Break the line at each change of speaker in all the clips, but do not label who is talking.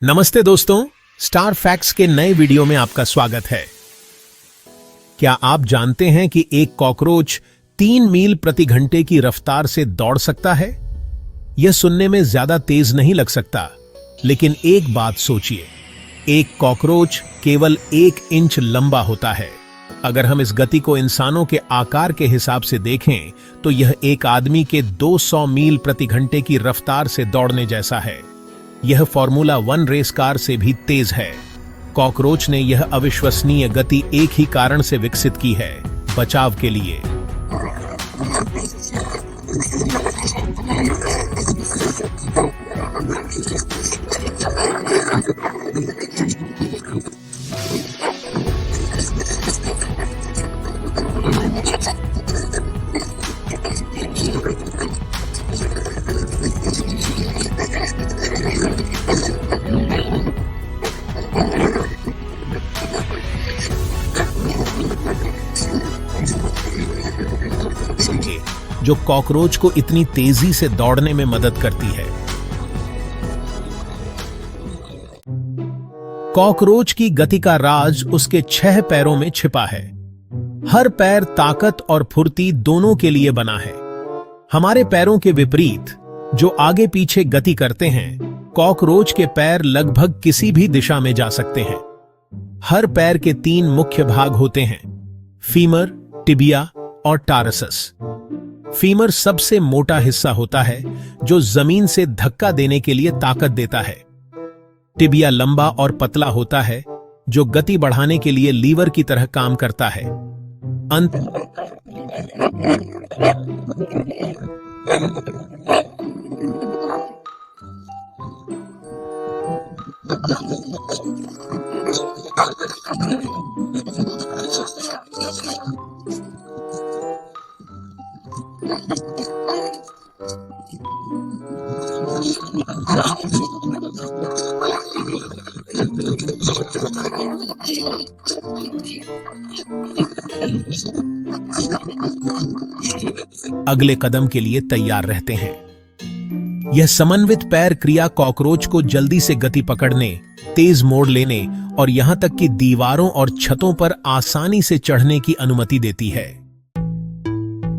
नमस्ते दोस्तों, star facts के नए वीडियो में आपका स्वागत है। क्या आप जानते हैं कि एक कॉकरोच 3 मील प्रति घंटे की रफ्तार से दौड़ सकता है? यह सुनने में ज्यादा तेज नहीं लग सकता, लेकिन एक बात सोचिए, एक कॉकरोच केवल 1 इंच लंबा होता है। अगर हम इस गति को इंसानों के आकार के हिसाब से देखें तो यह एक आदमी के 200 मील प्रति घंटे की रफ्तार से दौड़ने जैसा है। यह फॉर्मूला 1 रेस कार से भी तेज है। कॉकरोच ने यह अविश्वसनीय गति एक ही कारण से विकसित की है, बचाव के लिए। जो कॉकरोच को इतनी तेजी से दौड़ने में मदद करती है। कॉकरोच की गति का राज उसके 6 पैरों में छिपा है। हर पैर ताकत और फुर्ती दोनों के लिए बना है। हमारे पैरों के विपरीत, जो आगे पीछे गति करते हैं, कॉकरोच के पैर लगभग किसी भी दिशा में जा सकते हैं। हर पैर के 3 मुख्य भाग होते हैं, फीमर, टिबिया और टारसस। फीमर सबसे मोटा हिस्सा होता है, जो जमीन से धक्का देने के लिए ताकत देता है। टिबिया लंबा और पतला होता है, जो गति बढ़ाने के लिए लीवर की तरह काम करता है। अगले कदम के लिए तैयार रहते हैं। यह समन्वित पैर क्रिया कॉकरोच को जल्दी से गति पकड़ने, तेज मोड़ लेने और यहां तक कि दीवारों और छतों पर आसानी से चढ़ने की अनुमति देती है।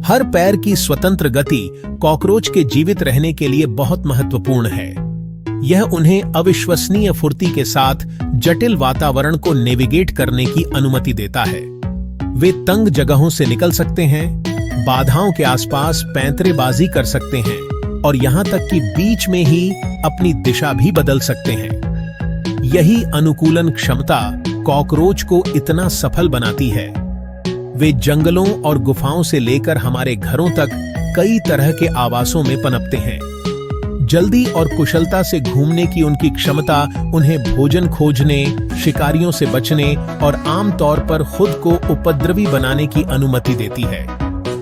हर पैर की स्वतंत्र गति कॉकरोच के जीवित रहने के लिए बहुत महत्वपूर्ण है। यह उन्हें अविश्वसनीय फुर्ती के साथ जटिल वातावरण को नेविगेट करने की अनुमति देता है। वे तंग जगहों से निकल सकते हैं, बाधाओं के आसपास पैंतरेबाजी कर सकते हैं और यहां तक कि बीच में ही अपनी दिशा भी बदल सकते हैं। यही अनुकूलन क्षमता कॉकरोच को इतना सफल बनाती है। वे जंगलों और गुफाओं से लेकर हमारे घरों तक कई तरह के आवासों में पनपते हैं। जल्दी और कुशलता से घूमने की उनकी क्षमता उन्हें भोजन खोजने, शिकारियों से बचने और आमतौर पर खुद को उपद्रवी बनाने की अनुमति देती है।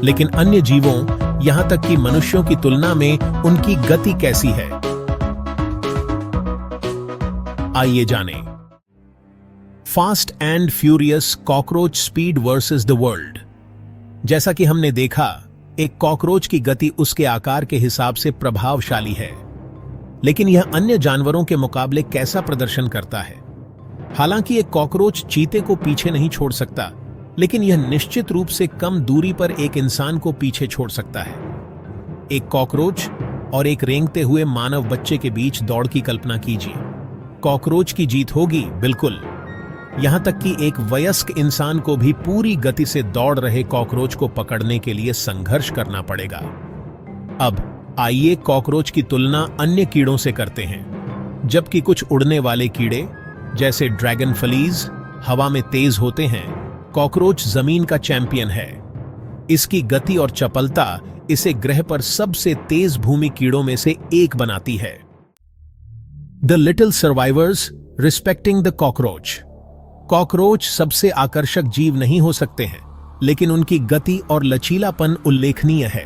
लेकिन अन्य जीवों, यहां तक कि मनुष्यों की तुलना में उनकी गति कैसी है? आइए जानें। Fast and furious cockroach speed versus the world. जैसा कि हमने देखा, एक कॉकरोच की गति उसके आकार के हिसाब से प्रभावशाली है, लेकिन यह अन्य जानवरों के मुकाबले कैसा प्रदर्शन करता है? हालांकि एक कॉकरोच चीते को पीछे नहीं छोड़ सकता, लेकिन यह निश्चित रूप से कम दूरी पर एक इंसान को पीछे छोड़ सकता है। एक कॉकरोच और एक रेंगते हुए मानव बच्चे के बीच दौड़ की कल्पना कीजिए। कॉकरोच की जीत होगी, बिल्कुल। यहां तक कि एक वयस्क इंसान को भी पूरी गति से दौड़ रहे कॉकरोच को पकड़ने के लिए संघर्ष करना पड़ेगा। अब आइए कॉकरोच की तुलना अन्य कीड़ों से करते हैं। जबकि कुछ उड़ने वाले कीड़े जैसे ड्रैगन फ्लीज हवा में तेज होते हैं, कॉकरोच जमीन का चैंपियन है। इसकी गति और चपलता इसे ग्रह पर सबसे तेज भूमि कीड़ों में से एक बनाती है। The little survivors respecting the cockroach. Cockroach सबसे आकर्षक जीव नहीं हो सकते हैं, लेकिन उनकी गति और लचीलापन उल्लेखनीय है।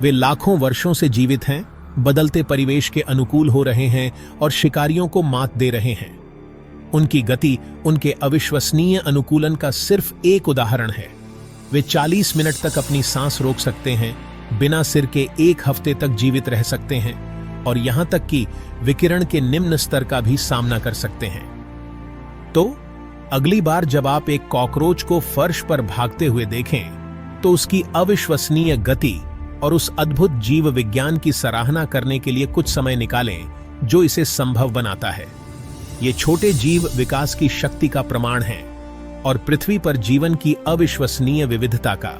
वे लाखों वर्षों से जीवित हैं, बदलते परिवेश के अनुकूल हो रहे हैं और शिकारियों को मात दे रहे हैं। उनकी गति उनके अविश्वसनीय अनुकूलन का सिर्फ एक उदाहरण है। वे 40 मिनट तक अपनी सांस रोक सकते हैं, बिना सिर के 1 हफ्ते तक जीवित रह सकते हैं और यहां तक कि विकिरण के निम्न स्तर का भी सामना कर सकते हैं। तो अगली बार जब आप एक कॉकरोच को फर्श पर भागते हुए देखें तो उसकी अविश्वसनीय गति और उस अद्भुत जीव विज्ञान की सराहना करने के लिए कुछ समय निकालें जो इसे संभव बनाता है। ये छोटे जीव विकास की शक्ति का प्रमाण हैं और पृथ्वी पर जीवन की अविश्वसनीय विविधता का।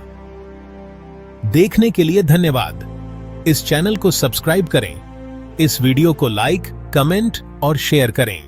देखने के लिए धन्यवाद। इस चैनल को सब्सक्राइब करें, इस वीडियो को लाइक, कमेंट और शेयर करें।